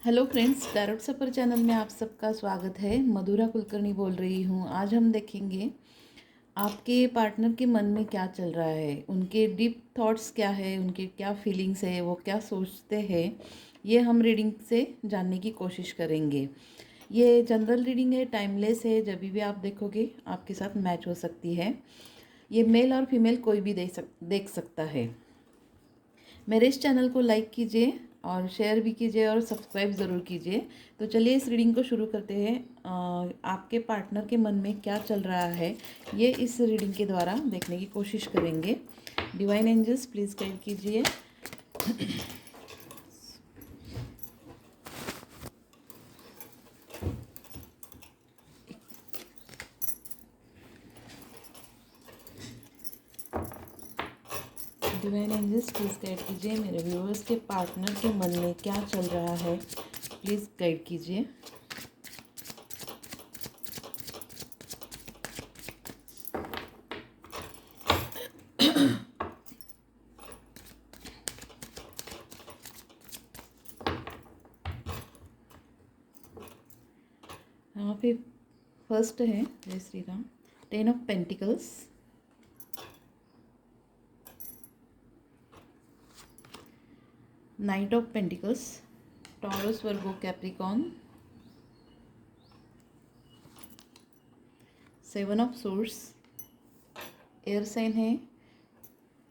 Hello friends, tarot सफर channel में आप सबका स्वागत है। मधुरा कुलकर्णी बोल रही हूँ। आज हम देखेंगे आपके पार्टनर के मन में क्या चल रहा है, उनके डीप थॉट्स क्या है, उनके क्या फीलिंग्स है, वो क्या सोचते हैं। ये हम रीडिंग से जानने की कोशिश करेंगे। ये जनरल रीडिंग है, टाइमलेस है। जब भी आप देखोगे आपके साथ मैच हो सकती है। ये मेल और फीमेल कोई भी देख सकता है। मेरे इस चैनल को लाइक कीजिए और शेयर भी कीजिए और सब्सक्राइब ज़रूर कीजिए। तो चलिए इस रीडिंग को शुरू करते हैं। आपके पार्टनर के मन में क्या चल रहा है, ये इस रीडिंग के द्वारा देखने की कोशिश करेंगे। डिवाइन एंजल्स प्लीज़ गाइड कीजिए। डिवाइन एंजल्स प्लीज़ गाइड कीजिए। मेरे व्यूअर्स के पार्टनर के मन में क्या चल रहा है, प्लीज़ गाइड कीजिए। यहाँ पे फर्स्ट है, Jai Shri Ram, 10 of pentacles, knight of pentacles, Taurus, Virgo, Capricorn, 7 of swords, air sign है,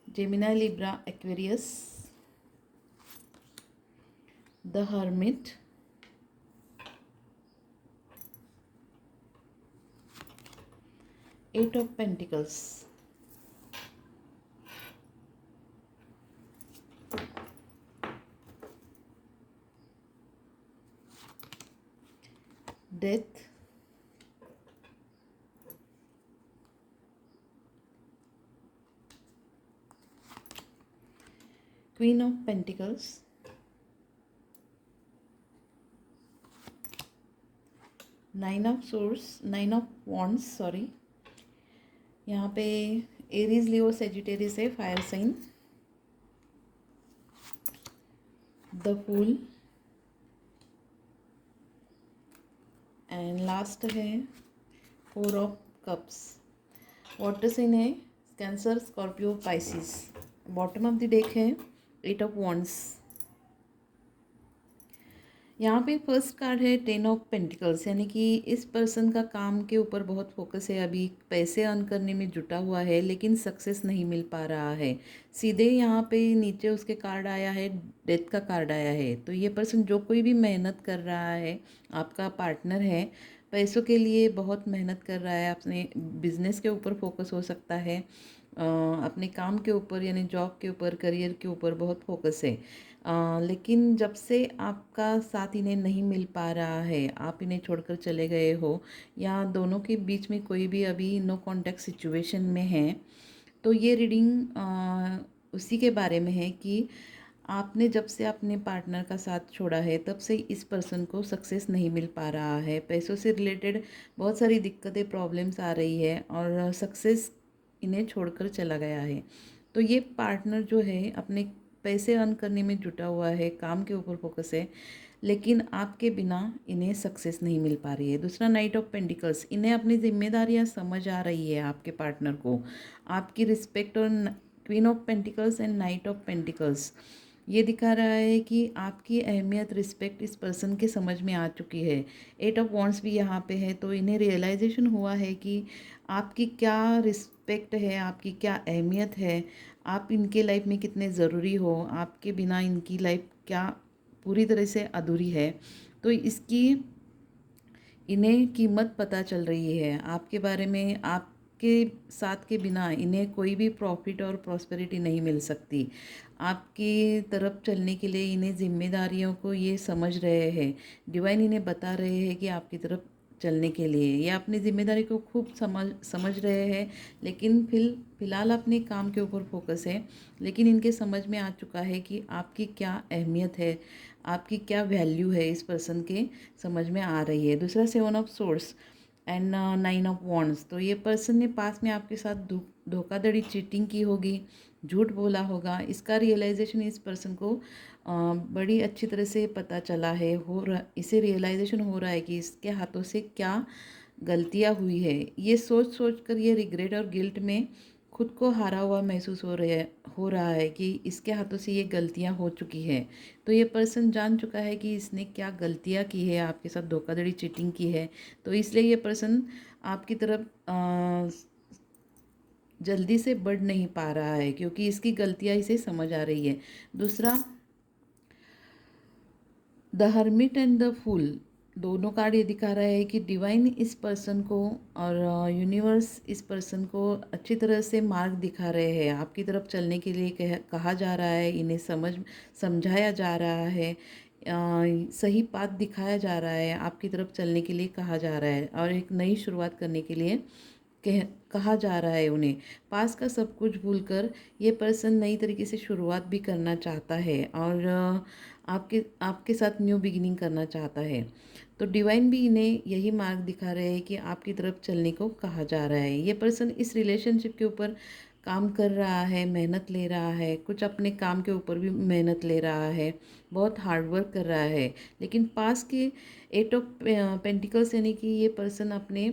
Gemini, Libra, Aquarius, the hermit, 8 of pentacles, death, queen of pentacles, 9 of swords, 9 of wands, sorry. यहाँ पे Aries, Leo, Sagittarius है, fire sign, the fool, and last है 4 of cups. Water sign है, Cancer, Scorpio, Pisces. Bottom of the deck है 8 of wands. यहाँ पे first card है 10 of pentacles, यानी कि इस पर्सन का काम के ऊपर बहुत फोकस है। अभी पैसे अर्न करने में जुटा हुआ है, लेकिन सक्सेस नहीं मिल पा रहा है। सीधे यहाँ पे नीचे उसके कार्ड आया है, डेथ का कार्ड आया है। तो ये पर्सन जो कोई भी मेहनत कर रहा है, आपका पार्टनर है, पैसों के लिए बहुत मेहनत कर रहा है। अपने बिजनेस के ऊपर फोकस हो सकता है, अपने काम के ऊपर यानी जॉब के ऊपर, करियर के ऊपर बहुत फोकस है। लेकिन जब से आपका साथ इन्हें नहीं मिल पा रहा है, आप इन्हें छोड़कर चले गए हो, या दोनों के बीच में कोई भी अभी नो कांटेक्ट सिचुएशन में है, तो ये रीडिंग उसी के बारे में है कि आपने जब से अपने पार्टनर का साथ छोड़ा है, तब से इस पर्सन को सक्सेस नहीं मिल पा रहा है। पैसों से रिलेटेड बहुत सारी दिक्कतें, प्रॉब्लम्स आ रही है और सक्सेस इन्हें छोड़कर चला गया है। तो ये पार्टनर जो है अपने पैसे अर्न करने में जुटा हुआ है, काम के ऊपर फोकस है, लेकिन आपके बिना इन्हें सक्सेस नहीं मिल पा रही है। दूसरा, नाइट ऑफ पेंटिकल्स, इन्हें अपनी जिम्मेदारियां समझ आ रही है आपके पार्टनर को, आपकी रिस्पेक्ट। और queen of pentacles and night of pentacles ये दिखा रहा है कि आपकी अहमियत, रिस्पेक्ट इस पर्सन के समझ में आ चुकी है। 8 ऑफ वॉन्ड्स भी यहाँ पे है, तो इन्हें रियलाइजेशन हुआ है कि आपकी क्या रिस्पेक्ट है, आपकी क्या अहमियत है, आप इनके लाइफ में कितने ज़रूरी हो, आपके बिना इनकी लाइफ क्या पूरी तरह से अधूरी है। तो इसकी इन्हें कीमत पता चल रही है आपके बारे में। आपके साथ के बिना इन्हें कोई भी प्रॉफिट और प्रॉस्पेरिटी नहीं मिल सकती। आपकी तरफ चलने के लिए इन्हें जिम्मेदारियों को ये समझ रहे हैं। डिवाइन इन्हें बता रहे हैं कि आपकी तरफ चलने के लिए ये अपनी जिम्मेदारी को खूब समझ रहे हैं, लेकिन फिलहाल अपने काम के ऊपर फोकस है। लेकिन इनके समझ में आ चुका है कि आपकी क्या अहमियत है, आपकी क्या वैल्यू है, इस पर्सन के समझ में आ रही है। दूसरा, 7 of source and 9 of wands, तो ये पर्सन ने पास में आपके साथ धोखाधड़ी, चीटिंग की होगी, झूठ बोला होगा, इसका रियलाइजेशन इस पर्सन को बड़ी अच्छी तरह से पता चला है, इसे रियलाइजेशन हो रहा है कि इसके हाथों से क्या गलतियाँ हुई है। ये सोच सोच कर ये रिग्रेट और गिल्ट में खुद को हारा हुआ महसूस हो रहा है कि इसके हाथों से ये गलतियाँ हो चुकी है। तो ये पर्सन जान चुका है कि इसने क्या गलतियाँ की है, आपके साथ धोखाधड़ी चीटिंग की है। तो इसलिए ये पर्सन आपकी तरफ जल्दी से बढ़ नहीं पा रहा है, क्योंकि इसकी गलतियाँ इसे समझ आ रही है। दूसरा, the hermit and the fool, दोनों कार्ड ये दिखा रहा है कि डिवाइन इस पर्सन को और यूनिवर्स इस पर्सन को अच्छी तरह से मार्ग दिखा रहे हैं। आपकी तरफ चलने के लिए कहा जा रहा है, इन्हें समझाया जा रहा है, सही पाथ दिखाया जा रहा है, आपकी तरफ चलने के लिए कहा जा रहा है और एक नई शुरुआत करने के लिए कहा जा रहा है उन्हें। पास का सब कुछ भूलकर ये पर्सन नई तरीके से शुरुआत भी करना चाहता है और आपके आपके साथ न्यू बिगिनिंग करना चाहता है। तो डिवाइन भी इन्हें यही मार्ग दिखा रहे हैं कि आपकी तरफ चलने को कहा जा रहा है। ये पर्सन इस रिलेशनशिप के ऊपर काम कर रहा है, मेहनत ले रहा है, कुछ अपने काम के ऊपर भी मेहनत ले रहा है, बहुत हार्ड वर्क कर रहा है। लेकिन पास के 8 ऑफ पेंटिकल्स यानी कि ये पर्सन अपने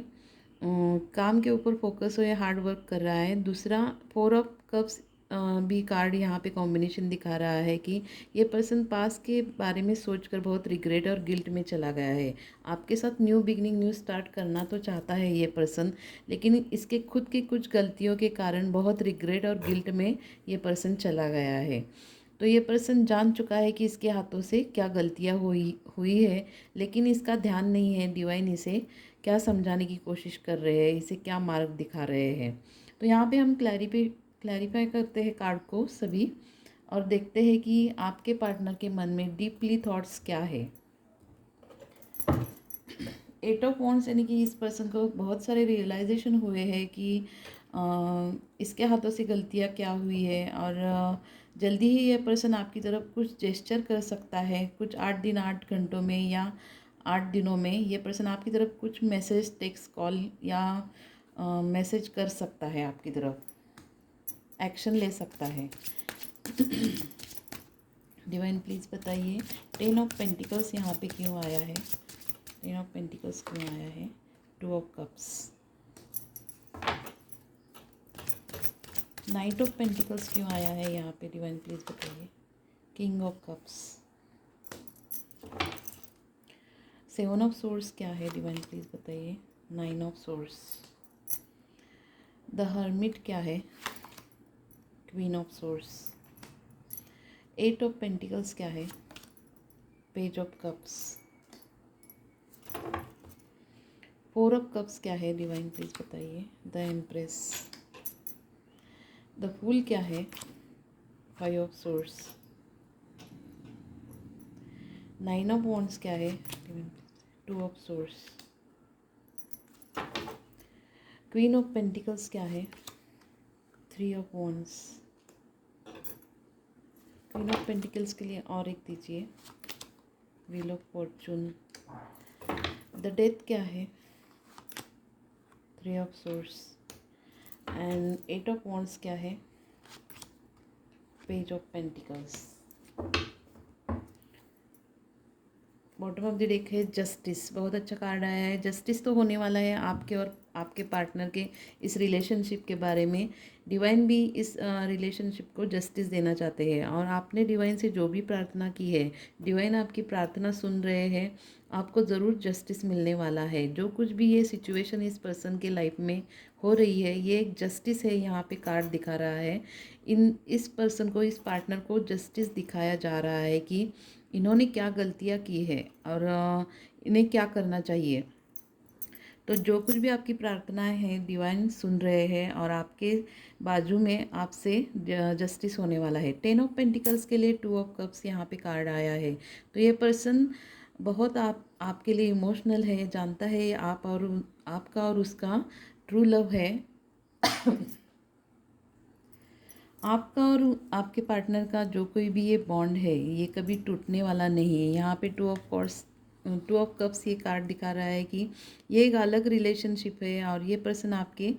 काम के ऊपर फोकस हो या हार्ड वर्क कर रहा है। दूसरा, 4 ऑफ कप्स भी कार्ड यहाँ पे कॉम्बिनेशन दिखा रहा है कि ये पर्सन पास के बारे में सोचकर बहुत रिग्रेट और गिल्ट में चला गया है। आपके साथ न्यू बिगनिंग, न्यू स्टार्ट करना तो चाहता है ये पर्सन, लेकिन इसके खुद की कुछ गलतियों के कारण बहुत रिग्रेट और गिल्ट में ये पर्सन चला गया है। तो ये पर्सन जान चुका है कि इसके हाथों से क्या गलतियाँ हुई हुई है, लेकिन इसका ध्यान नहीं है। डिवाइन इसे क्या समझाने की कोशिश कर रहे हैं, इसे क्या मार्ग दिखा रहे हैं। तो यहाँ पे हम क्लैरिफाई करते हैं कार्ड को सभी और देखते हैं कि आपके पार्टनर के मन में डीपली थॉट्स क्या है। 8 ऑफ वॉन्ड्स यानी कि इस पर्सन को बहुत सारे रियलाइजेशन हुए हैं कि इसके हाथों से गलतियाँ क्या हुई है और जल्दी ही ये पर्सन आपकी तरफ कुछ जेस्चर कर सकता है। कुछ 8 दिन 8 घंटों में या 8 दिनों में ये पर्सन आपकी तरफ कुछ मैसेज, टेक्स्ट, कॉल या मैसेज कर सकता है, आपकी तरफ एक्शन ले सकता है। डिवाइन प्लीज़ बताइए 10 ऑफ पेंटिकल्स यहाँ पे क्यों आया है, 10 ऑफ पेंटिकल्स क्यों आया है, 2 of cups, night of pentacles क्यों आया है यहाँ पे, डिवाइन प्लीज़ बताइए, king of cups, 7 of source क्या है, डिवाइन प्लीज़ बताइए, 9 ऑफ सोर्स, द हर्मिट क्या है, queen of source, 8 of pentacles क्या है, page of cups, 4 of cups क्या है, डिवाइन प्लीज़ बताइए, द एम्प्रेस, द फूल क्या है, 5 ऑफ सोर्स, 9 ऑफ वॉन्ड्स क्या है, 2 of source, queen of pentacles क्या है, 3 of wands, queen of pentacles के लिए और एक दीजिए, wheel of Fortune, the death क्या है, 3 of source and 8 of wands क्या है, page of pentacles. Bottom of the deck है जस्टिस, बहुत अच्छा कार्ड आया है। जस्टिस तो होने वाला है आपके और आपके पार्टनर के इस रिलेशनशिप के बारे में। डिवाइन भी इस रिलेशनशिप को जस्टिस देना चाहते हैं और आपने डिवाइन से जो भी प्रार्थना की है, डिवाइन आपकी प्रार्थना सुन रहे हैं। आपको ज़रूर जस्टिस मिलने वाला है। जो कुछ भी ये सिचुएशन इस पर्सन के लाइफ में हो रही है, ये एक जस्टिस है, यहाँ पे कार्ड दिखा रहा है। इस पर्सन को, इस पार्टनर को जस्टिस दिखाया जा रहा है कि इन्होंने क्या गलतियाँ की है और इन्हें क्या करना चाहिए। तो जो कुछ भी आपकी प्रार्थनाएं हैं, डिवाइन सुन रहे हैं और आपके बाजू में आपसे जस्टिस होने वाला है। 10 ऑफ पेंटिकल्स के लिए 2 ऑफ कप्स यहाँ पे कार्ड आया है। तो ये पर्सन बहुत आपके लिए इमोशनल है, जानता है आपका और उसका ट्रू लव है। आपका और आपके पार्टनर का जो कोई भी ये बॉन्ड है, ये कभी टूटने वाला नहीं है। यहाँ पे 2 ऑफ कप्स ये कार्ड दिखा रहा है कि ये एक अलग रिलेशनशिप है और ये पर्सन आपके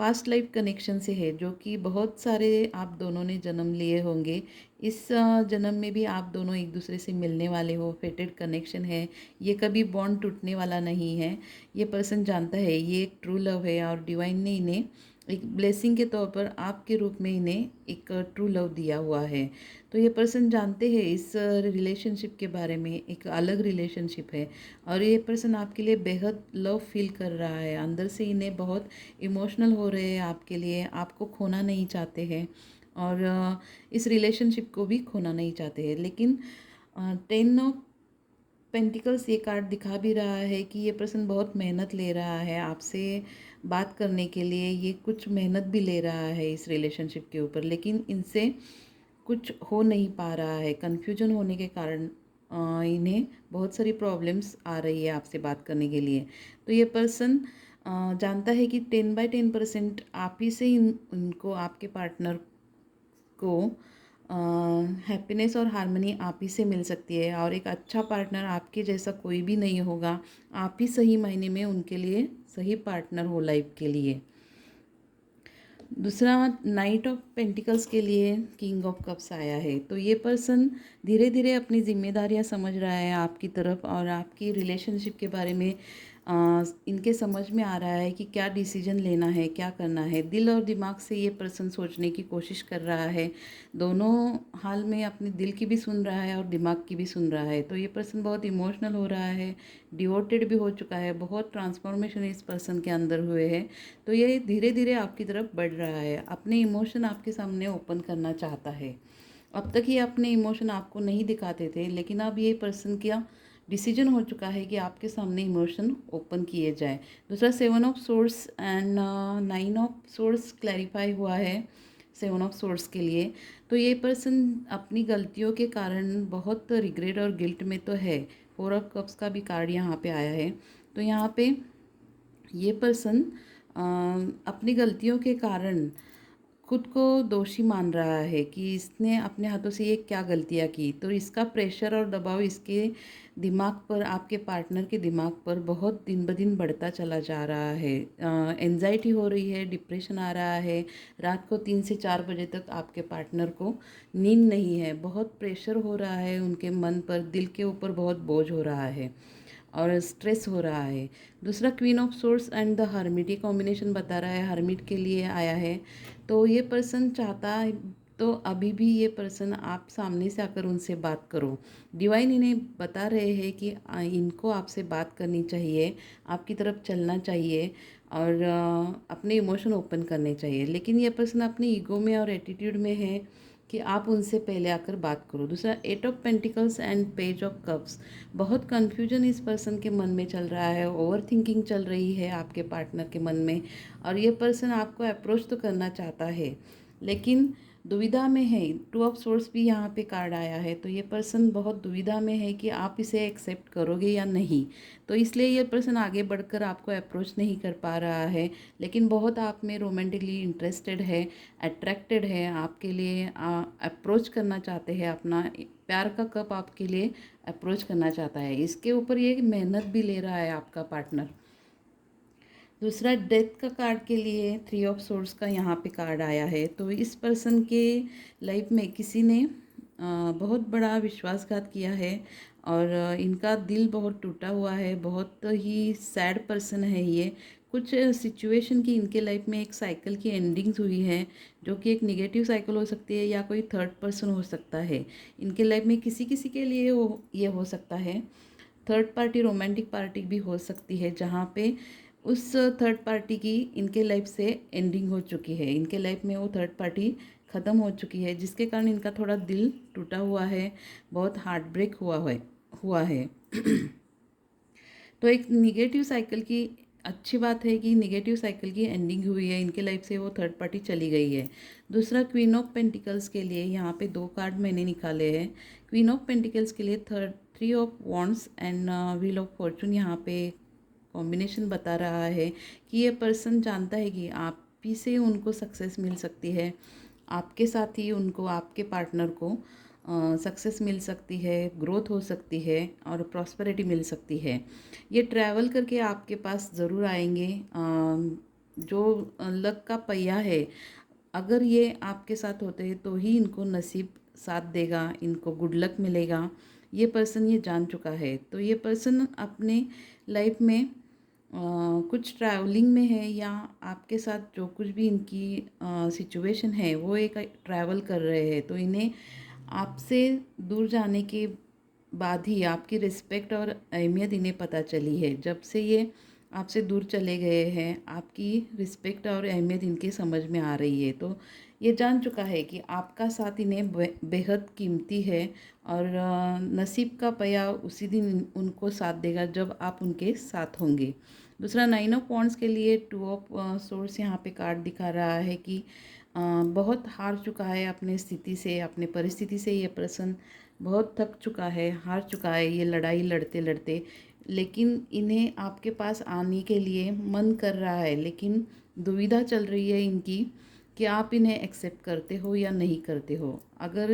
पास्ट लाइफ कनेक्शन से है, जो कि बहुत सारे आप दोनों ने जन्म लिए होंगे। इस जन्म में भी आप दोनों एक दूसरे से मिलने वाले हो, फेटेड कनेक्शन है। ये कभी बॉन्ड टूटने वाला नहीं है। ये पर्सन जानता है ये एक ट्रू लव है और डिवाइन ने इन्हें एक ब्लेसिंग के तौर पर आपके रूप में इन्हें एक ट्रू लव दिया हुआ है। तो ये पर्सन जानते हैं इस रिलेशनशिप के बारे में, एक अलग रिलेशनशिप है और ये पर्सन आपके लिए बेहद लव फील कर रहा है। अंदर से इन्हें बहुत इमोशनल हो रहे हैं आपके लिए, आपको खोना नहीं चाहते हैं और इस रिलेशनशिप को भी खोना नहीं चाहते हैं। लेकिन 10 ऑफ पेंटिकल्स ये कार्ड दिखा भी रहा है कि ये पर्सन बहुत मेहनत ले रहा है आपसे बात करने के लिए, ये कुछ मेहनत भी ले रहा है इस रिलेशनशिप के ऊपर, लेकिन इनसे कुछ हो नहीं पा रहा है। कन्फ्यूजन होने के कारण इन्हें बहुत सारी प्रॉब्लम्स आ रही है आपसे बात करने के लिए। तो ये पर्सन जानता है कि 10/10% आप ही से उनको, आपके पार्टनर को हैप्पीनेस और हार्मनी आप ही से मिल सकती है और एक अच्छा पार्टनर आपके जैसा कोई भी नहीं होगा। आप ही सही मायने में उनके लिए सही पार्टनर हो लाइफ के लिए। दूसरा, नाइट ऑफ पेंटिकल्स के लिए किंग ऑफ कप्स आया है। तो ये पर्सन धीरे धीरे अपनी जिम्मेदारियां समझ रहा है आपकी तरफ और आपकी रिलेशनशिप के बारे में इनके समझ में आ रहा है कि क्या डिसीजन लेना है, क्या करना है। दिल और दिमाग से ये पर्सन सोचने की कोशिश कर रहा है, दोनों हाल में अपने दिल की भी सुन रहा है और दिमाग की भी सुन रहा है। तो ये पर्सन बहुत इमोशनल हो रहा है, डिवोटेड भी हो चुका है, बहुत ट्रांसफॉर्मेशन इस पर्सन के अंदर हुए हैं। तो ये धीरे धीरे आपकी तरफ बढ़ रहा है, अपने इमोशन आपके सामने ओपन करना चाहता है। अब तक ये अपने इमोशन आपको नहीं दिखाते थे, लेकिन अब ये पर्सन का डिसीजन हो चुका है कि आपके सामने इमोशन ओपन किए जाए। दूसरा, 7 of source and 9 of source clarify हुआ है 7 ऑफ सोर्स के लिए। तो ये पर्सन अपनी गलतियों के कारण बहुत रिग्रेट और गिल्ट में तो है। 4 ऑफ कप्स का भी कार्ड यहाँ पे आया है। तो यहाँ पे ये पर्सन अपनी गलतियों के कारण खुद को दोषी मान रहा है कि इसने अपने हाथों से ये क्या गलतियाँ की। तो इसका प्रेशर और दबाव इसके दिमाग पर, आपके पार्टनर के दिमाग पर बहुत दिन ब दिन बढ़ता चला जा रहा है। एंजाइटी हो रही है, डिप्रेशन आ रहा है। रात को 3 से 4 बजे तक आपके पार्टनर को नींद नहीं है, बहुत प्रेशर हो रहा है उनके मन पर, दिल के ऊपर बहुत बोझ हो रहा है और स्ट्रेस हो रहा है। दूसरा, queen of source and the hermit, ये कॉम्बिनेशन बता रहा है, हर्मिट के लिए आया है। तो ये पर्सन चाहता है, तो अभी भी ये पर्सन आप सामने से आकर उनसे बात करो। डिवाइन इन्हें बता रहे हैं कि इनको आपसे बात करनी चाहिए, आपकी तरफ चलना चाहिए और अपने इमोशन ओपन करने चाहिए। लेकिन ये पर्सन अपने ईगो में और एटीट्यूड में है कि आप उनसे पहले आकर बात करो। दूसरा, 8 of pentacles and page of cups, बहुत कन्फ्यूजन इस पर्सन के मन में चल रहा है, ओवर थिंकिंग चल रही है आपके पार्टनर के मन में और ये पर्सन आपको अप्रोच तो करना चाहता है लेकिन दुविधा में है। 2 ऑफ सोर्स भी यहाँ पे कार्ड आया है। तो ये पर्सन बहुत दुविधा में है कि आप इसे एक्सेप्ट करोगे या नहीं। तो इसलिए ये पर्सन आगे बढ़कर आपको अप्रोच नहीं कर पा रहा है, लेकिन बहुत आप में रोमांटिकली इंटरेस्टेड है, अट्रैक्टेड है, आपके लिए अप्रोच करना चाहते हैं, अपना प्यार का कप आपके लिए अप्रोच करना चाहता है। इसके ऊपर ये मेहनत भी ले रहा है आपका पार्टनर। दूसरा, डेथ का कार्ड के लिए 3 ऑफ सोर्स का यहाँ पे कार्ड आया है। तो इस पर्सन के लाइफ में किसी ने बहुत बड़ा विश्वासघात किया है और इनका दिल बहुत टूटा हुआ है, बहुत ही सैड पर्सन है ये। कुछ सिचुएशन की इनके लाइफ में एक साइकिल की एंडिंग्स हुई है, जो कि एक नेगेटिव साइकिल हो सकती है या कोई थर्ड पर्सन हो सकता है इनके लाइफ में। किसी किसी के लिए ये हो सकता है थर्ड पार्टी, रोमांटिक पार्टी भी हो सकती है, जहाँ पे उस थर्ड पार्टी की इनके लाइफ से एंडिंग हो चुकी है, इनके लाइफ में वो थर्ड पार्टी ख़त्म हो चुकी है, जिसके कारण इनका थोड़ा दिल टूटा हुआ है, बहुत हार्ट ब्रेक हुआ है। तो एक निगेटिव साइकिल की, अच्छी बात है कि निगेटिव साइकिल की एंडिंग हुई है, इनके लाइफ से वो थर्ड पार्टी चली गई है। दूसरा, क्वीन ऑफ पेंटिकल्स के लिए यहाँ पे 2 कार्ड मैंने निकाले हैं। क्वीन ऑफ पेंटिकल्स के लिए 3 of wands and wheel of Fortune यहाँ पे कॉम्बिनेशन बता रहा है कि ये पर्सन जानता है कि आप ही से उनको सक्सेस मिल सकती है, आपके साथ ही उनको, आपके पार्टनर को सक्सेस मिल सकती है, ग्रोथ हो सकती है और प्रॉस्पेरिटी मिल सकती है। ये ट्रैवल करके आपके पास ज़रूर आएंगे, जो लक का पहिया है, अगर ये आपके साथ होते हैं तो ही इनको नसीब साथ देगा, इनको गुड लक मिलेगा। ये पर्सन ये जान चुका है। तो ये पर्सन अपने लाइफ में कुछ ट्रैवलिंग में है, या आपके साथ जो कुछ भी इनकी सिचुएशन है वो एक ट्रैवल कर रहे हैं। तो इन्हें आपसे दूर जाने के बाद ही आपकी रिस्पेक्ट और अहमियत इन्हें पता चली है। जब से ये आपसे दूर चले गए हैं, आपकी रिस्पेक्ट और अहमियत इनके समझ में आ रही है। तो ये जान चुका है कि आपका साथ इन्हें बेहद कीमती है, और नसीब का पहिया उसी दिन उनको साथ देगा जब आप उनके साथ होंगे। दूसरा, 9 ऑफ वॉन्ड्स के लिए 2 ऑफ सोर्स यहाँ पे कार्ड दिखा रहा है कि बहुत हार चुका है अपने स्थिति से, अपने परिस्थिति से। ये पर्सन बहुत थक चुका है, हार चुका है ये लड़ाई लड़ते लड़ते, लेकिन इन्हें आपके पास आने के लिए मन कर रहा है, लेकिन दुविधा चल रही है इनकी कि आप इन्हें एक्सेप्ट करते हो या नहीं करते हो। अगर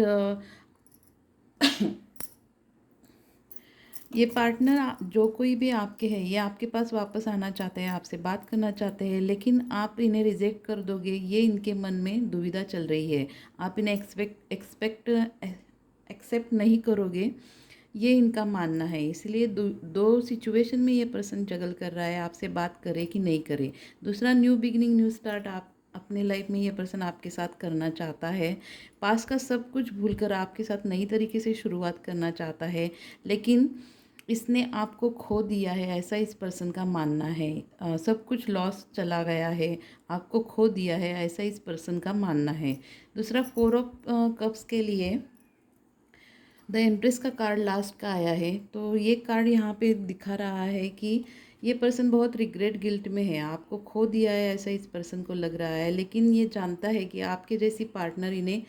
ये पार्टनर जो कोई भी आपके है, ये आपके पास वापस आना चाहते हैं, आपसे बात करना चाहते हैं, लेकिन आप इन्हें रिजेक्ट कर दोगे, ये इनके मन में दुविधा चल रही है। आप इन्हें एक्सेप्ट नहीं करोगे, ये इनका मानना है। इसलिए दो सिचुएशन में ये पर्सन जगल कर रहा है, आपसे बात करे कि नहीं करे। दूसरा, न्यू बिगिनिंग, न्यू स्टार्ट आप अपने लाइफ में ये पर्सन आपके साथ करना चाहता है। पास का सब कुछ भूलकर आपके साथ नई तरीके से शुरुआत करना चाहता है, लेकिन इसने आपको खो दिया है, ऐसा इस पर्सन का मानना है। सब कुछ लॉस चला गया है, आपको खो दिया है, ऐसा इस पर्सन का मानना है। दूसरा, 4 ऑफ कप्स के लिए द एम्प्रेस का कार्ड लास्ट का आया है। तो ये कार्ड यहाँ पे दिखा रहा है कि ये पर्सन बहुत रिग्रेट गिल्ट में है, आपको खो दिया है ऐसा इस पर्सन को लग रहा है, लेकिन ये जानता है कि आपके जैसी पार्टनर इन्हें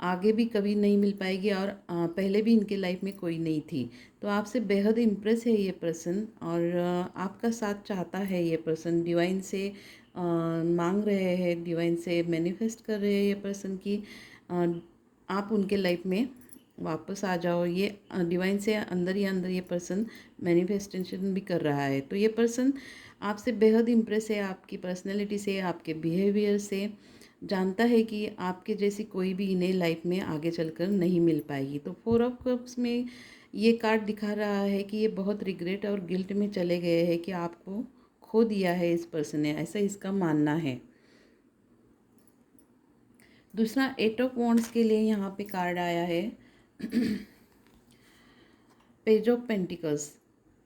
आगे भी कभी नहीं मिल पाएगी, और पहले भी इनके लाइफ में कोई नहीं थी। तो आपसे बेहद इम्प्रेस है ये पर्सन, और आपका साथ चाहता है ये पर्सन। डिवाइन से मांग रहे हैं, डिवाइन से मैनिफेस्ट कर रहे हैं ये पर्सन की आप उनके लाइफ में वापस आ जाओ। ये डिवाइन से अंदर ही अंदर ये पर्सन मैनिफेस्टेशन भी कर रहा है। तो ये पर्सन आपसे बेहद इम्प्रेस है, आपकी पर्सनैलिटी से, आपके बिहेवियर से। जानता है कि आपके जैसी कोई भी इन्हें लाइफ में आगे चलकर नहीं मिल पाएगी। तो 4 ऑफ कप्स में ये कार्ड दिखा रहा है कि ये बहुत रिग्रेट और गिल्ट में चले गए हैं कि आपको खो दिया है इस पर्सन ने, ऐसा इसका मानना है। दूसरा, 8 ऑफ वॉन्ड्स के लिए यहाँ पे कार्ड आया है पेज ऑफ पेंटिकल्स।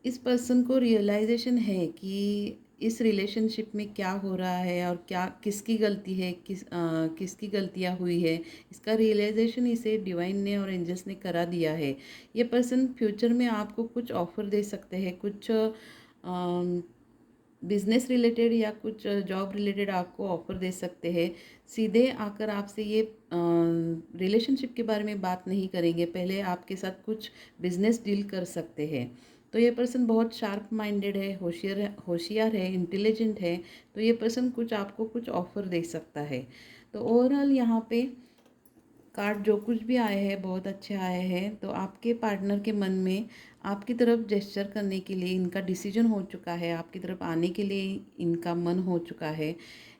इस पर्सन को रियलाइजेशन है कि इस रिलेशनशिप में क्या हो रहा है और क्या किसकी गलती है, किसकी गलतियाँ हुई है, इसका रियलाइजेशन इसे डिवाइन ने और एंजल्स ने करा दिया है। ये पर्सन फ्यूचर में आपको कुछ ऑफर दे सकते हैं, कुछ बिजनेस रिलेटेड या कुछ जॉब रिलेटेड आपको ऑफर दे सकते हैं। सीधे आकर आपसे ये रिलेशनशिप के बारे में बात नहीं करेंगे, पहले आपके साथ कुछ बिजनेस डील कर सकते हैं। तो ये पर्सन बहुत शार्प माइंडेड है, होशियार है, इंटेलिजेंट है। तो ये पर्सन कुछ आपको कुछ ऑफर दे सकता है। तो ओवरऑल यहाँ पे कार्ड जो कुछ भी आए हैं बहुत अच्छे आए हैं। तो आपके पार्टनर के मन में आपकी तरफ जेस्चर करने के लिए इनका डिसीजन हो चुका है, आपकी तरफ आने के लिए इनका मन हो चुका है,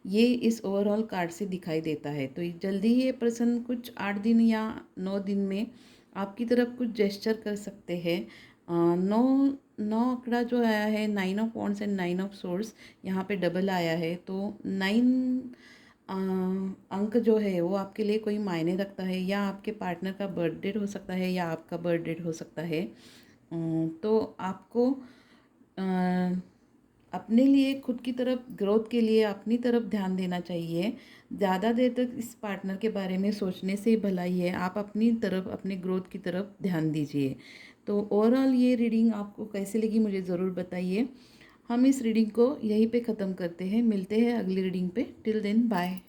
ये इस ओवरऑल कार्ड से दिखाई देता है। तो जल्दी ही ये पर्सन कुछ 8 दिन या 9 दिन में आपकी तरफ कुछ जेस्चर कर सकते हैं। 9 आंकड़ा जो आया है, 9 of wands and 9 of source, यहाँ पे डबल आया है। तो 9 अंक जो है वो आपके लिए कोई मायने रखता है, या आपके पार्टनर का बर्थ डेट हो सकता है, या आपका बर्थ डेट हो सकता है। तो आपको अपने लिए, खुद की तरफ ग्रोथ के लिए अपनी तरफ ध्यान देना चाहिए। ज़्यादा देर तक इस पार्टनर के बारे में सोचने से भला ही है, आप अपनी तरफ, अपने ग्रोथ की तरफ ध्यान दीजिए। तो ओवरऑल ये रीडिंग आपको कैसे लगी मुझे ज़रूर बताइए। हम इस रीडिंग को यहीं पे ख़त्म करते हैं, मिलते हैं अगली रीडिंग पे। Till then bye.